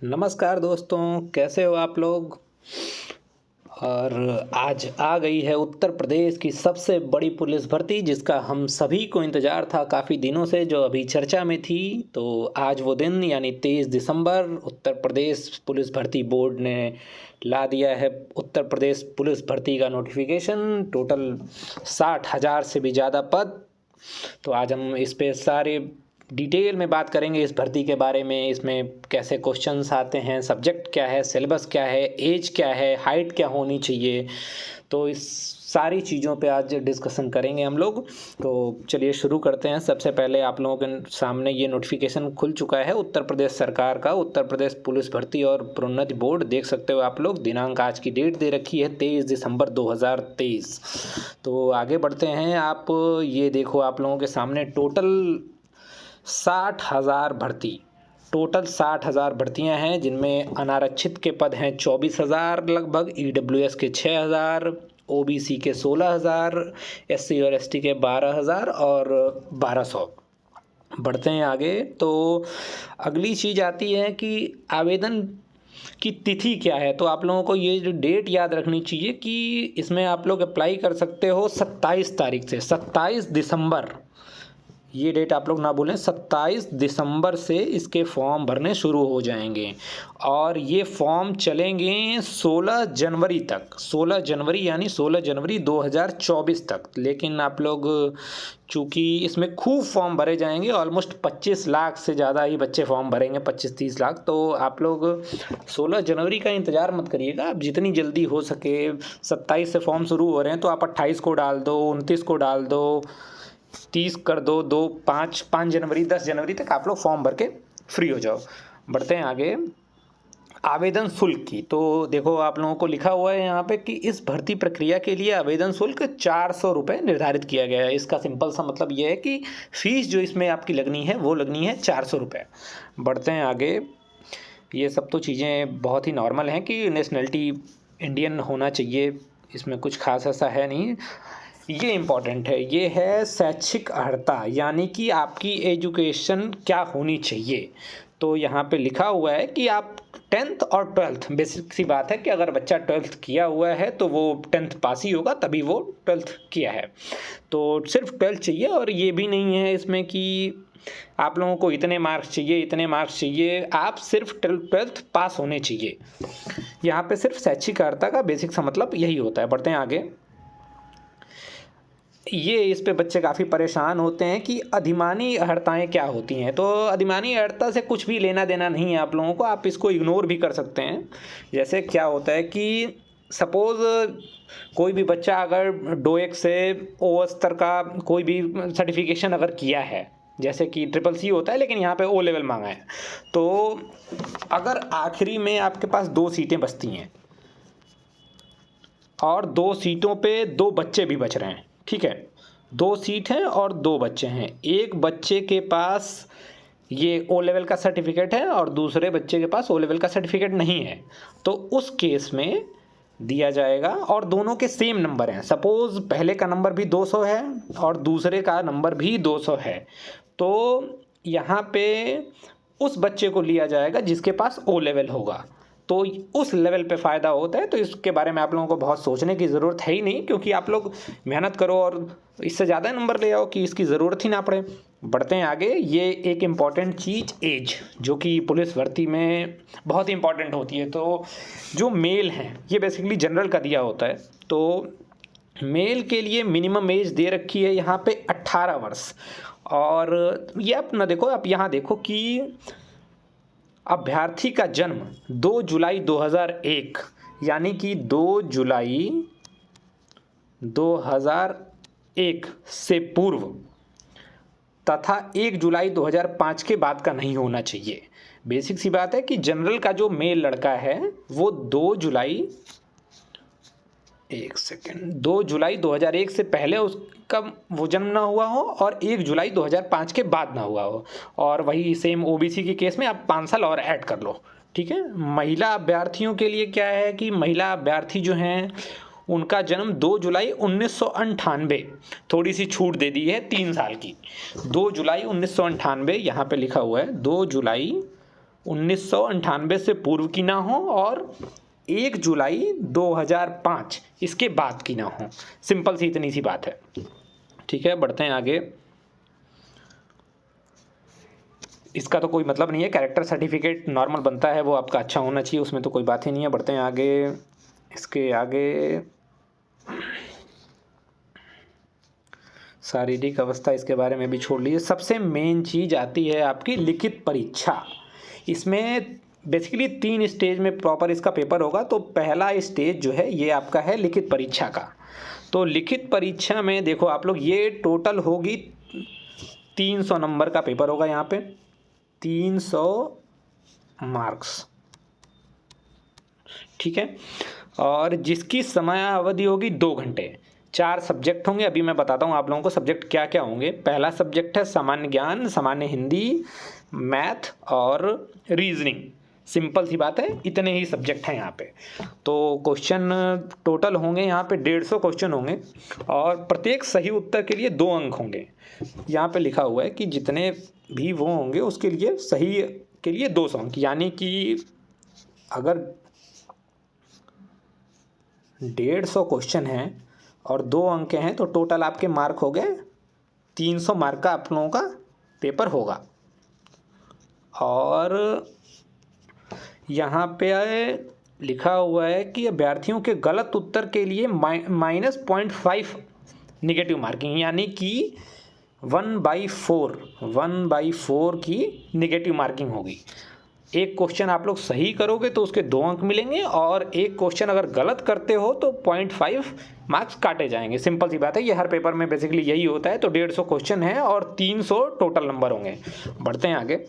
नमस्कार दोस्तों, कैसे हो आप लोग। और आज आ गई है उत्तर प्रदेश की सबसे बड़ी पुलिस भर्ती, जिसका हम सभी को इंतज़ार था काफ़ी दिनों से, जो अभी चर्चा में थी। तो आज वो दिन यानी 23 दिसंबर उत्तर प्रदेश पुलिस भर्ती बोर्ड ने ला दिया है उत्तर प्रदेश पुलिस भर्ती का नोटिफिकेशन। टोटल 60,000 से भी ज़्यादा पद। तो आज हम इस पे सारे डिटेल में बात करेंगे इस भर्ती के बारे में। इसमें कैसे क्वेश्चंस आते हैं, सब्जेक्ट क्या है, सिलेबस क्या है, एज क्या है, हाइट क्या होनी चाहिए। तो इस सारी चीज़ों पे आज डिस्कशन करेंगे हम लोग। तो चलिए शुरू करते हैं। सबसे पहले आप लोगों के सामने ये नोटिफिकेशन खुल चुका है उत्तर प्रदेश सरकार का। उत्तर प्रदेश पुलिस भर्ती और प्रोन्नति बोर्ड, देख सकते हो आप लोग। दिनांक आज की डेट दे रखी है 23 दिसंबर 2023। तो आगे बढ़ते हैं। आप ये देखो, आप लोगों के सामने टोटल 60,000 भर्ती, टोटल 60,000 भर्तियां हैं, जिनमें अनारक्षित के पद हैं 24,000 लगभग, ईडब्ल्यूएस के 6,000, ओबीसी के 16,000, एससी और एसटी के 12,000 और 1,200। बढ़ते हैं आगे। तो अगली चीज़ आती है कि आवेदन की तिथि क्या है। तो आप लोगों को ये जो डेट याद रखनी चाहिए कि इसमें आप लोग अप्लाई कर सकते हो 27 तारीख से। 27 दिसंबर, ये डेट आप लोग ना भूलें। 27 दिसंबर से इसके फॉर्म भरने शुरू हो जाएंगे और ये फॉर्म चलेंगे 16 जनवरी तक। 16 जनवरी यानी 16 जनवरी 2024 तक। लेकिन आप लोग, चूँकि इसमें खूब फॉर्म भरे जाएंगे, ऑलमोस्ट 25 लाख से ज़्यादा ही बच्चे फॉर्म भरेंगे, 25-30 लाख। तो आप लोग 16 जनवरी का इंतज़ार मत करिएगा। आप जितनी जल्दी हो सके, 27 से फॉर्म शुरू हो रहे हैं तो आप 28 को डाल दो, 29 को डाल दो, 30 कर दो, 5 जनवरी, 10 जनवरी तक आप लोग फॉर्म भर के फ्री हो जाओ। बढ़ते हैं आगे। आवेदन शुल्क की तो देखो, आप लोगों को लिखा हुआ है यहाँ पे कि इस भर्ती प्रक्रिया के लिए आवेदन शुल्क 400 रुपये निर्धारित किया गया है। इसका सिंपल सा मतलब ये है कि फीस जो इसमें आपकी लगनी है वो लगनी है 400 रुपये। बढ़ते हैं आगे। ये सब तो चीज़ें बहुत ही नॉर्मल हैं कि नेशनलिटी इंडियन होना चाहिए, इसमें कुछ खास ऐसा है नहीं। ये इम्पॉर्टेंट है, ये है शैक्षिक अर्हता, यानी कि आपकी एजुकेशन क्या होनी चाहिए। तो यहाँ पे लिखा हुआ है कि आप 10th और 12th, बेसिक सी बात है कि अगर बच्चा 12th किया हुआ है तो वो 10th पास ही होगा, तभी वो 12th किया है। तो सिर्फ 12th चाहिए। और ये भी नहीं है इसमें कि आप लोगों को इतने मार्क्स चाहिए, इतने मार्क्स चाहिए। आप सिर्फ 12th पास होने चाहिए। यहाँ पे सिर्फ शैक्षिक अर्हता का बेसिक सा मतलब यही होता है। बढ़ते हैं आगे। ये इस पे बच्चे काफ़ी परेशान होते हैं कि अधिमानी अर्हताएँ क्या होती हैं। तो अधिमानी अर्हता से कुछ भी लेना देना नहीं है आप लोगों को, आप इसको इग्नोर भी कर सकते हैं। जैसे क्या होता है कि सपोज़ कोई भी बच्चा अगर डोएक से ओ स्तर का कोई भी सर्टिफिकेशन अगर किया है, जैसे कि ट्रिपल सी होता है लेकिन यहाँ पे ओ लेवल मांगा है, तो अगर आखिरी में आपके पास 2 सीटें बचती हैं और 2 सीटों पे 2 बच्चे भी बच रहे हैं, ठीक है, 2 सीट हैं और 2 बच्चे हैं। एक बच्चे के पास ये ओ लेवल का सर्टिफिकेट है और दूसरे बच्चे के पास ओ लेवल का सर्टिफिकेट नहीं है, तो उस केस में दिया जाएगा। और दोनों के सेम नंबर हैं, सपोज़ पहले का नंबर भी 200 है और दूसरे का नंबर भी 200 है, तो यहाँ पे उस बच्चे को लिया जाएगा जिसके पास ओ लेवल होगा। तो उस लेवल पे फ़ायदा होता है। तो इसके बारे में आप लोगों को बहुत सोचने की ज़रूरत है ही नहीं, क्योंकि आप लोग मेहनत करो और इससे ज़्यादा नंबर ले आओ कि इसकी ज़रूरत ही ना पड़े। बढ़ते हैं आगे। ये एक इम्पॉर्टेंट चीज़, एज, जो कि पुलिस भर्ती में बहुत ही इम्पॉर्टेंट होती है। तो जो मेल हैं, ये बेसिकली जनरल का दिया होता है। तो मेल के लिए मिनिमम एज दे रखी है यहाँ पे 18 वर्ष। और ये अपना देखो, आप यहाँ देखो कि अभ्यर्थी का जन्म 2 जुलाई 2001, यानी कि 2 जुलाई 2001 से पूर्व तथा 1 जुलाई 2005 के बाद का नहीं होना चाहिए। बेसिक सी बात है कि जनरल का जो मेल लड़का है वो 2 जुलाई 2001 से पहले उसका वो जन्म ना हुआ हो और 1 जुलाई 2005 के बाद ना हुआ हो। और वही सेम ओबीसी के केस में आप 5 साल और ऐड कर लो, ठीक है। महिला अभ्यर्थियों के लिए क्या है कि महिला अभ्यर्थी जो हैं उनका जन्म 2 जुलाई 1998, थोड़ी सी छूट दे दी है 3 साल की। 2 जुलाई 1998 यहाँ पे लिखा हुआ है, 2 जुलाई 1998 से पूर्व की ना हो और 1 जुलाई 2005 इसके बाद की ना हो। सिंपल सी इतनी सी बात है। ठीक है, बढ़ते हैं आगे। इसका तो कोई मतलब नहीं है, कैरेक्टर सर्टिफिकेट नॉर्मल बनता है, वो आपका अच्छा होना चाहिए, उसमें तो कोई बात ही नहीं है। बढ़ते हैं आगे। इसके आगे शारीरिक अवस्था, इसके बारे में भी छोड़ लीजिए। सबसे मेन चीज़ आती है आपकी लिखित परीक्षा। इसमें बेसिकली 3 स्टेज में प्रॉपर इसका पेपर होगा। तो पहला स्टेज जो है ये आपका है लिखित परीक्षा का। तो लिखित परीक्षा में देखो आप लोग, ये टोटल होगी 300 नंबर का पेपर होगा। यहाँ पे 300 मार्क्स, ठीक है। और जिसकी समय अवधि होगी 2 घंटे। 4 सब्जेक्ट होंगे। अभी मैं बताता हूँ आप लोगों को सब्जेक्ट क्या क्या होंगे। पहला सब्जेक्ट है सामान्य ज्ञान, सामान्य हिंदी, मैथ और रीजनिंग। सिंपल सी बात है, इतने ही सब्जेक्ट हैं यहाँ पे। तो क्वेश्चन टोटल होंगे यहाँ पे 150 क्वेश्चन होंगे और प्रत्येक सही उत्तर के लिए 2 अंक होंगे। यहाँ पे लिखा हुआ है कि जितने भी वो होंगे उसके लिए सही के लिए 200 अंक, यानी कि अगर 150 क्वेश्चन हैं और 2 अंक हैं तो टोटल आपके मार्क हो गए 300 मार्क का आप लोगों का पेपर होगा। और यहाँ पे लिखा हुआ है कि अभ्यर्थियों के गलत उत्तर के लिए -0.5 निगेटिव मार्किंग, यानी कि 1/4 की निगेटिव मार्किंग होगी। एक क्वेश्चन आप लोग सही करोगे तो उसके 2 अंक मिलेंगे और एक क्वेश्चन अगर गलत करते हो तो 0.5 मार्क्स काटे जाएंगे। सिंपल सी बात है, ये हर पेपर में बेसिकली यही होता है। तो 150 क्वेश्चन है और 300 टोटल नंबर होंगे। बढ़ते हैं आगे।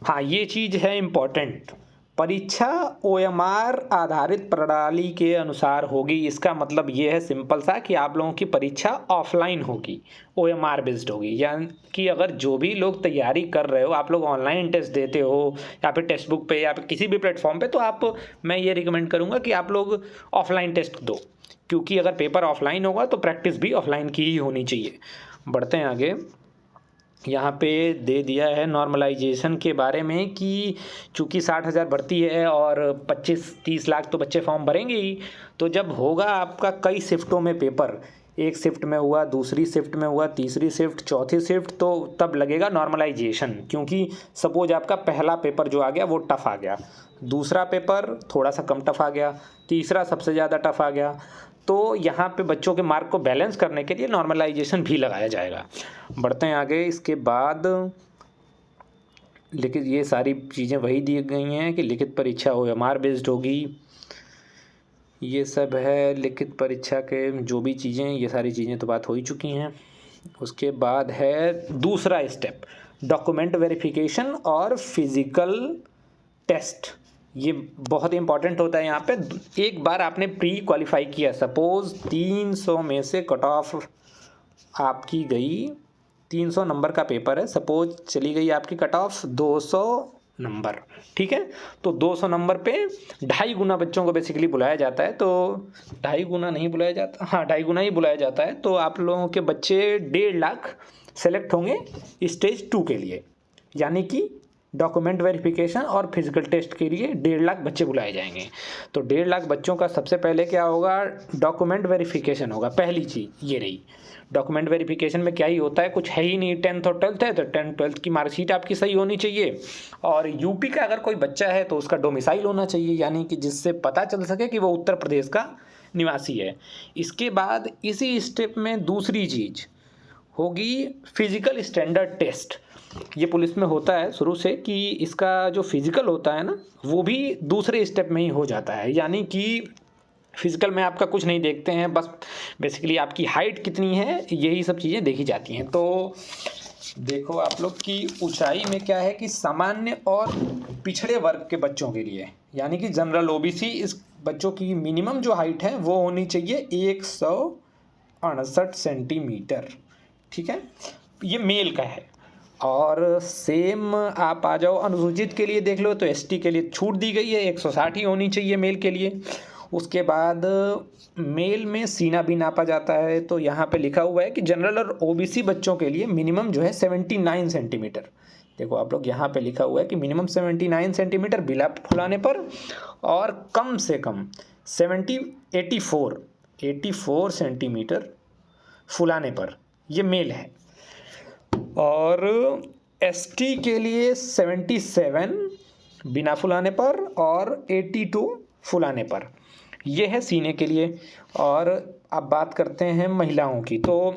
हाँ, ये चीज़ है इम्पॉर्टेंट। परीक्षा OMR आधारित प्रणाली के अनुसार होगी। इसका मतलब ये है सिंपल सा कि आप लोगों की परीक्षा ऑफलाइन होगी, OMR बेस्ड होगी। यानी कि अगर जो भी लोग तैयारी कर रहे हो, आप लोग ऑनलाइन टेस्ट देते हो या फिर टेक्स्ट बुक पे या फिर किसी भी प्लेटफॉर्म पे, तो मैं ये रिकमेंड करूँगा कि आप लोग ऑफलाइन टेस्ट दो, क्योंकि अगर पेपर ऑफलाइन होगा तो प्रैक्टिस भी ऑफलाइन की ही होनी चाहिए। बढ़ते हैं आगे। यहाँ पे दे दिया है नॉर्मलाइजेशन के बारे में कि चूँकि 60,000 भर्ती है और 25-30 लाख तो बच्चे फॉर्म भरेंगे ही। तो जब होगा आपका कई शिफ्टों में पेपर, एक शिफ्ट में हुआ, दूसरी शिफ्ट में हुआ, तीसरी शिफ्ट, चौथी शिफ्ट, तो तब लगेगा नॉर्मलाइजेशन। क्योंकि सपोज आपका पहला पेपर जो आ गया वो टफ़ आ गया, दूसरा पेपर थोड़ा सा कम टफ़ आ गया, तीसरा सबसे ज़्यादा टफ़ आ गया। तो यहाँ पे बच्चों के मार्क को बैलेंस करने के लिए नॉर्मलाइजेशन भी लगाया जाएगा। बढ़ते हैं आगे। इसके बाद लिखित, ये सारी चीज़ें वही दी गई हैं कि लिखित परीक्षा OMR बेस्ड होगी। ये सब है लिखित परीक्षा के जो भी चीज़ें, ये सारी चीज़ें तो बात हो ही चुकी हैं। उसके बाद है दूसरा स्टेप, डॉक्यूमेंट वेरिफिकेशन और फिज़िकल टेस्ट। ये बहुत इंपॉर्टेंट होता है। यहाँ पे एक बार आपने प्री क्वालिफाई किया, सपोज़ 300 में से कट ऑफ आपकी गई, 300 नंबर का पेपर है, सपोज चली गई आपकी कट ऑफ 200 नंबर, ठीक है। तो 200 नंबर पे 2.5 गुना बच्चों को बेसिकली बुलाया जाता है। तो 2.5 गुना नहीं बुलाया जाता, हाँ 2.5 गुना ही बुलाया जाता है। तो आप लोगों के बच्चे 1.5 लाख सेलेक्ट होंगे स्टेज 2 के लिए, यानी कि डॉक्यूमेंट वेरिफिकेशन और फिजिकल टेस्ट के लिए 1.5 लाख बच्चे बुलाए जाएंगे। तो 1.5 लाख बच्चों का सबसे पहले क्या होगा, डॉक्यूमेंट वेरिफिकेशन होगा। पहली चीज़ ये रही। डॉक्यूमेंट वेरिफिकेशन में क्या ही होता है, कुछ है ही नहीं। 10th और 12th है तो 10th 12th की मार्कशीट आपकी सही होनी चाहिए। और यूपी का अगर कोई बच्चा है तो उसका डोमिसाइल होना चाहिए, यानी कि जिससे पता चल सके कि वो उत्तर प्रदेश का निवासी है। इसके बाद इसी स्टेप में दूसरी चीज़ होगी फिजिकल स्टैंडर्ड टेस्ट। ये पुलिस में होता है शुरू से कि इसका जो फिजिकल होता है ना, वो भी दूसरे स्टेप में ही हो जाता है। यानी कि फिजिकल में आपका कुछ नहीं देखते हैं, बस बेसिकली आपकी हाइट कितनी है, यही सब चीज़ें देखी जाती हैं। तो देखो आप लोग की ऊंचाई में क्या है कि सामान्य और पिछड़े वर्ग के बच्चों के लिए, यानी कि जनरल OBC, इस बच्चों की मिनिमम जो हाइट है वो होनी चाहिए 168 सेंटीमीटर, ठीक है। ये मेल का है। और सेम आप आ जाओ अनुसूचित के लिए, देख लो तो ST के लिए छूट दी गई है, 160 ही होनी चाहिए मेल के लिए। उसके बाद मेल में सीना भी नापा जाता है। तो यहाँ पे लिखा हुआ है कि जनरल और OBC बच्चों के लिए मिनिमम जो है 79 सेंटीमीटर, देखो आप लोग यहाँ पे लिखा हुआ है कि मिनिमम 79 सेंटीमीटर बिना फुलाने पर और कम से कम 84 सेंटीमीटर फुलाने पर, ये मेल है। और एसटी के लिए 77 बिना फुलाने पर और 82 फुलाने पर, ये है सीने के लिए। और अब बात करते हैं महिलाओं की, तो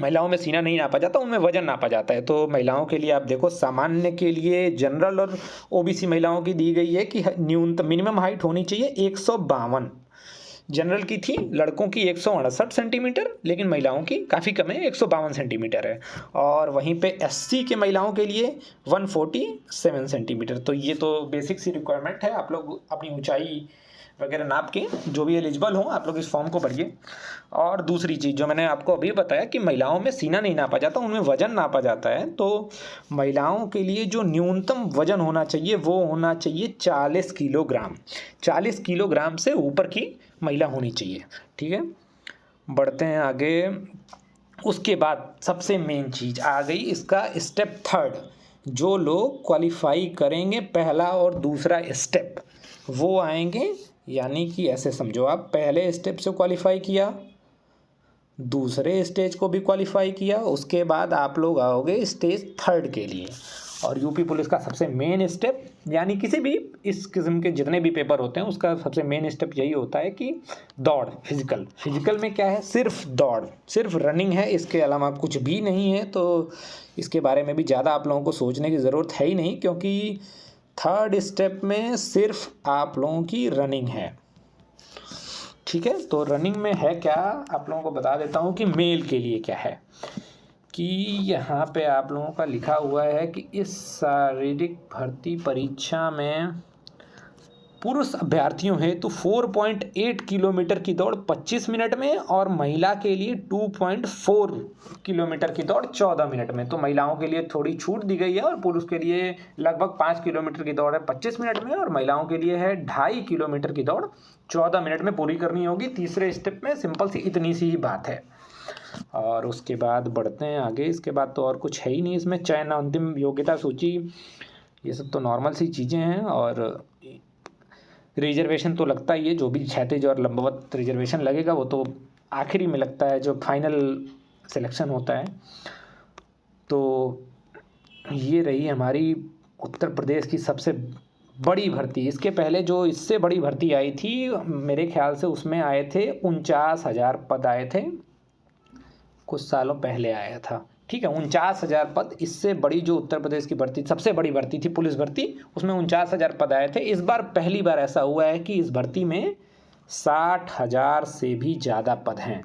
महिलाओं में सीना नहीं नापा जाता, उनमें वजन नापा जाता है। तो महिलाओं के लिए आप देखो, सामान्य के लिए जनरल और ओबीसी महिलाओं की दी गई है कि न्यूनतम मिनिमम हाइट होनी चाहिए 152। जनरल की थी लड़कों की 168 सेंटीमीटर, लेकिन महिलाओं की काफ़ी कम है, 152 सेंटीमीटर है। और वहीं पे एससी के महिलाओं के लिए 147 सेंटीमीटर। तो ये तो बेसिक सी रिक्वायरमेंट है, आप लोग अपनी ऊंचाई वगैरह नाप के जो भी एलिजिबल हो आप लोग इस फॉर्म को भरिए। और दूसरी चीज़ जो मैंने आपको अभी बताया कि महिलाओं में सीना नहीं नापा जाता, उनमें वजन नापा जाता है। तो महिलाओं के लिए जो न्यूनतम वजन होना चाहिए वो होना चाहिए 40 किलोग्राम। 40 किलोग्राम से ऊपर की महिला होनी चाहिए, ठीक है। बढ़ते हैं आगे। उसके बाद सबसे मेन चीज़ आ गई, इसका स्टेप थर्ड। जो लोग क्वालिफाई करेंगे पहला और दूसरा स्टेप, वो आएंगे। यानी कि ऐसे समझो, आप पहले स्टेप से क्वालिफाई किया, दूसरे स्टेज को भी क्वालिफाई किया, उसके बाद आप लोग आओगे स्टेज थर्ड के लिए। और यूपी पुलिस का सबसे मेन स्टेप, यानी किसी भी इस किस्म के जितने भी पेपर होते हैं उसका सबसे मेन स्टेप यही होता है कि दौड़, फिजिकल में क्या है, सिर्फ दौड़, सिर्फ रनिंग है, इसके अलावा कुछ भी नहीं है। तो इसके बारे में भी ज़्यादा आप लोगों को सोचने की ज़रूरत है ही नहीं, क्योंकि थर्ड स्टेप में सिर्फ आप लोगों की रनिंग है, ठीक है। तो रनिंग में है क्या, आप लोगों को बता देता हूँ कि मेल के लिए क्या है। कि यहाँ पे आप लोगों का लिखा हुआ है कि इस शारीरिक भर्ती परीक्षा में पुरुष अभ्यर्थियों हेतु 4.8 किलोमीटर की दौड़ 25 मिनट में और महिला के लिए 2.4 किलोमीटर की दौड़ 14 मिनट में। तो महिलाओं के लिए थोड़ी छूट दी गई है और पुरुष के लिए लगभग 5 किलोमीटर की दौड़ है 25 मिनट में, और महिलाओं के लिए है 2.5 किलोमीटर की दौड़ 14 मिनट में पूरी करनी होगी। तीसरे स्टेप में सिंपल सी इतनी सी ही बात है। और उसके बाद बढ़ते हैं आगे। इसके बाद तो और कुछ है ही नहीं इसमें। चयन अंतिम योग्यता सूची, ये सब तो नॉर्मल सी चीज़ें हैं। और रिजर्वेशन तो लगता ही है, जो भी क्षैतिज और लंबवत रिजर्वेशन लगेगा वो तो आखिरी में लगता है, जो फाइनल सिलेक्शन होता है। तो ये रही हमारी उत्तर प्रदेश की सबसे बड़ी भर्ती। इसके पहले जो इससे बड़ी भर्ती आई थी मेरे ख्याल से, उसमें आए थे 49,000 पद आए थे, कुछ सालों पहले आया था, ठीक है। 49,000 पद। इससे बड़ी जो उत्तर प्रदेश की भर्ती, सबसे बड़ी भर्ती थी पुलिस भर्ती, उसमें 49,000 पद आए थे। इस बार पहली बार ऐसा हुआ है कि इस भर्ती में 60,000 से भी ज़्यादा पद हैं।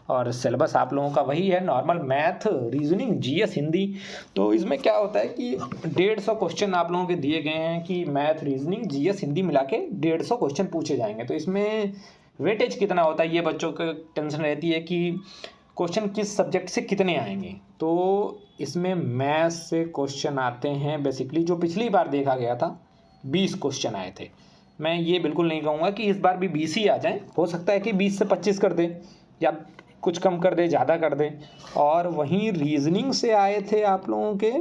और सिलेबस आप लोगों का वही है, normal math, reasoning, GS, Hindi. तो इसमें क्या होता है कि 150 क्वेश्चन आप लोगों के दिए गए हैं कि मैथ, रीजनिंग, जीएस, हिंदी मिला के 150 क्वेश्चन पूछे जाएंगे। तो इसमें वेटेज कितना होता है, ये बच्चों को टेंशन रहती है कि क्वेश्चन किस सब्जेक्ट से कितने आएंगे। तो इसमें मैथ्स से क्वेश्चन आते हैं बेसिकली, जो पिछली बार देखा गया था 20 क्वेश्चन आए थे। मैं ये बिल्कुल नहीं कहूँगा कि इस बार भी 20 ही आ जाएं, हो सकता है कि 20 से 25 कर दे, या कुछ कम कर दे, ज़्यादा कर दे। और वहीं रीजनिंग से आए थे आप लोगों के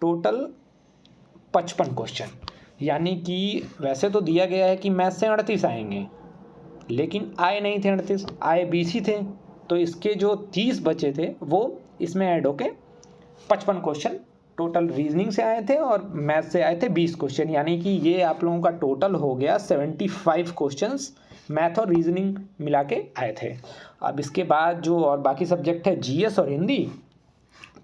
टोटल 55 क्वेश्चन। यानी कि वैसे तो दिया गया है कि मैथ से 38 आएंगे, लेकिन आए नहीं थे 38, आए 20 ही थे। तो इसके जो 30 बचे थे वो इसमें ऐड होके 55 क्वेश्चन टोटल रीजनिंग से आए थे, और मैथ से आए थे 20 क्वेश्चन। यानी कि ये आप लोगों का टोटल हो गया 75 क्वेश्चंस मैथ और रीजनिंग मिला के आए थे। अब इसके बाद जो और बाकी सब्जेक्ट है जीएस और हिंदी,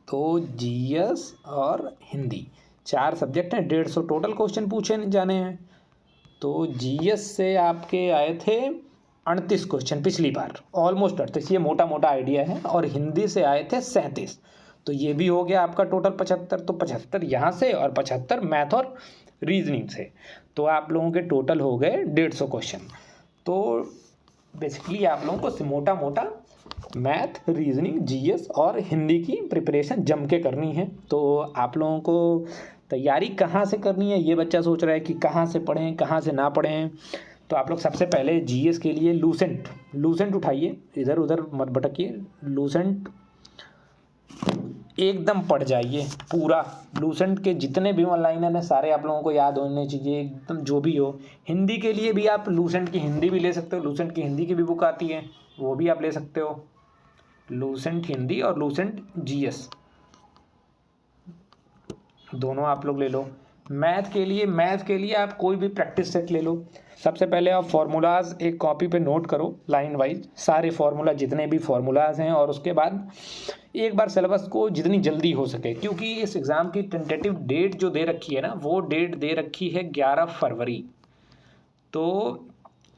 तो जीएस और हिंदी 4 सब्जेक्ट हैं, 150 टोटल क्वेश्चन पूछे जाने हैं। तो जीएस से आपके आए थे 38 क्वेश्चन पिछली बार, ऑलमोस्ट 38, ये मोटा मोटा आइडिया है। और हिंदी से आए थे 37, तो ये भी हो गया आपका टोटल 75। तो 75 यहाँ से और 75 मैथ और रीजनिंग से, तो आप लोगों के टोटल हो गए 150 क्वेश्चन। तो बेसिकली आप लोगों को मोटा मोटा मैथ, रीजनिंग, जीएस और हिंदी की प्रिपरेशन जम के करनी है। तो आप लोगों को तैयारी कहाँ से करनी है, ये बच्चा सोच रहा है कि कहाँ से पढ़ें कहाँ से ना पढ़ें। तो आप लोग सबसे पहले जीएस के लिए लूसेंट उठाइए, इधर उधर मत भटकिए। लूसेंट एकदम पढ़ जाइए पूरा। लूसेंट के जितने भी वन लाइनर हैं सारे आप लोगों को याद होने चाहिए एकदम, जो भी हो। हिंदी के लिए भी आप लूसेंट की हिंदी भी ले सकते हो, लूसेंट की हिंदी की भी बुक आती है, वो भी आप ले सकते हो। लूसेंट हिंदी और लूसेंट जीएस दोनों आप लोग ले लो। मैथ के लिए आप कोई भी प्रैक्टिस सेट ले लो। सबसे पहले आप फार्मूलाज एक कॉपी पे नोट करो लाइन वाइज, सारे फार्मूला जितने भी फार्मूलाज हैं, और उसके बाद एक बार सिलेबस को जितनी जल्दी हो सके, क्योंकि इस एग्ज़ाम की टेंटेटिव डेट जो दे रखी है ना, वो डेट दे रखी है 11 फरवरी। तो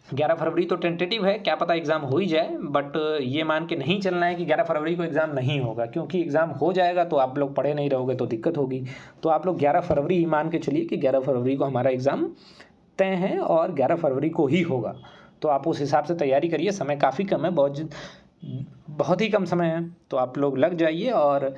11 फरवरी तो टेंटेटिव है, क्या पता एग्ज़ाम हो ही जाए, बट ये मान के नहीं चलना है कि 11 फरवरी को एग्ज़ाम नहीं होगा, क्योंकि एग्ज़ाम हो जाएगा तो आप लोग पढ़े नहीं रहोगे तो दिक्कत होगी। तो आप लोग 11 फरवरी ही मान के चलिए कि 11 फरवरी को हमारा एग्ज़ाम तय है और 11 फरवरी को ही होगा। तो आप उस हिसाब से तैयारी करिए, समय काफ़ी कम है, बहुत ही कम समय है, तो आप लोग लग जाइए। और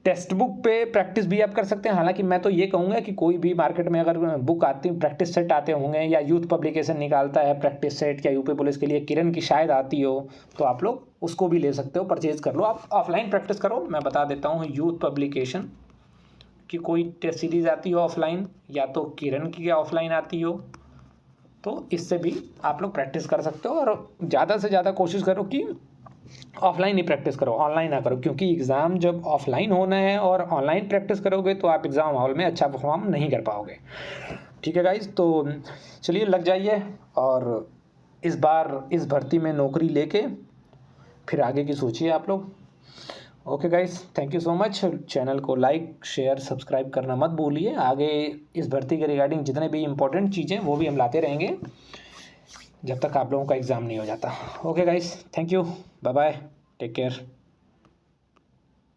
टेक्स्ट बुक पे प्रैक्टिस भी आप कर सकते हैं। हालांकि मैं तो ये कहूँगा कि कोई भी मार्केट में अगर बुक आती, प्रैक्टिस सेट आते होंगे, या यूथ पब्लिकेशन निकालता है प्रैक्टिस सेट, या यूपी पुलिस के लिए किरण की शायद आती हो, तो आप लोग उसको भी ले सकते हो, परचेज कर लो। आप ऑफलाइन प्रैक्टिस करो। मैं बता देता हूँ, यूथ पब्लिकेशन की कोई टेस्ट सीरीज़ आती हो ऑफलाइन, या तो किरण की ऑफलाइन आती हो, तो इससे भी आप लोग प्रैक्टिस कर सकते हो। और ज़्यादा से ज़्यादा कोशिश करो कि ऑफलाइन ही प्रैक्टिस करो, ऑनलाइन ना करो, क्योंकि एग्ज़ाम जब ऑफलाइन होना है और ऑनलाइन प्रैक्टिस करोगे तो आप एग्ज़ाम हॉल में अच्छा परफॉर्म नहीं कर पाओगे। ठीक है गाइज, तो चलिए लग जाइए और इस बार इस भर्ती में नौकरी लेके फिर आगे की सोचिए आप लोग। Okay guys, thank you so much. Channel को लाइक शेयर सब्सक्राइब करना मत भूलिए। आगे इस भर्ती के रिगार्डिंग जितने भी इंपॉर्टेंट चीज़ें वो भी हम लाते रहेंगे जब तक आप लोगों का एग्ज़ाम नहीं हो जाता। Okay guys, thank you, bye bye, take care.